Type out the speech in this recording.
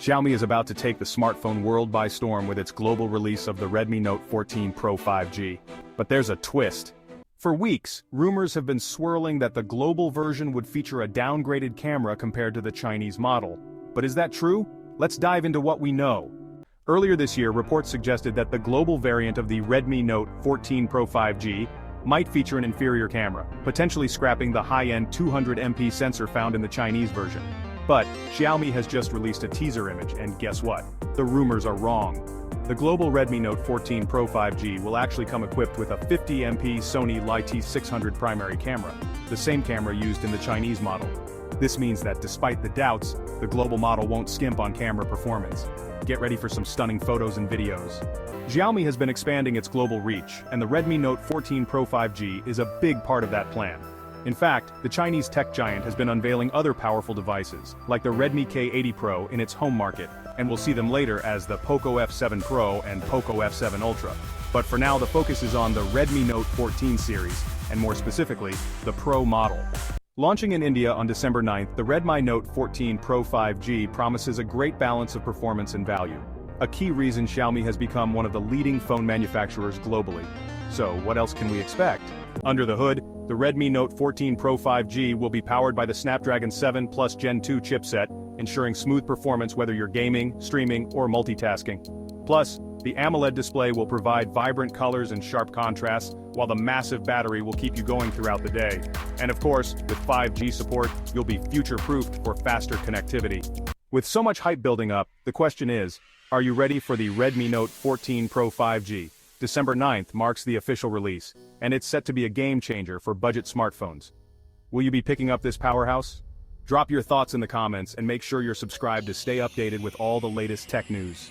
Xiaomi is about to take the smartphone world by storm with its global release of the Redmi Note 14 Pro 5G. But there's a twist. For weeks, rumors have been swirling that the global version would feature a downgraded camera compared to the Chinese model. But is that true? Let's dive into what we know. Earlier this year, reports suggested that the global variant of the Redmi Note 14 Pro 5G might feature an inferior camera, potentially scrapping the high-end 200MP sensor found in the Chinese version. But Xiaomi has just released a teaser image, and guess what? The rumors are wrong. The global Redmi Note 14 Pro 5G will actually come equipped with a 50MP Sony Li-T600 primary camera, the same camera used in the Chinese model. This means that despite the doubts, the global model won't skimp on camera performance. Get ready for some stunning photos and videos. Xiaomi has been expanding its global reach, and the Redmi Note 14 Pro 5G is a big part of that plan. In fact, the Chinese tech giant has been unveiling other powerful devices, like the Redmi K80 Pro in its home market, and we'll see them later as the Poco F7 Pro and Poco F7 Ultra. But for now, the focus is on the Redmi Note 14 series, and more specifically, the Pro model. Launching in India on December 9th, the Redmi Note 14 Pro 5G promises a great balance of performance and value. A key reason Xiaomi has become one of the leading phone manufacturers globally. So, what else can we expect? Under the hood, the Redmi Note 14 Pro 5G will be powered by the Snapdragon 7 Plus Gen 2 chipset, ensuring smooth performance whether you're gaming, streaming, or multitasking. Plus, the AMOLED display will provide vibrant colors and sharp contrasts, while the massive battery will keep you going throughout the day. And of course, with 5G support, you'll be future-proofed for faster connectivity. With so much hype building up, the question is, are you ready for the Redmi Note 14 Pro 5G? December 9th marks the official release, and it's set to be a game-changer for budget smartphones. Will you be picking up this powerhouse? Drop your thoughts in the comments and make sure you're subscribed to stay updated with all the latest tech news.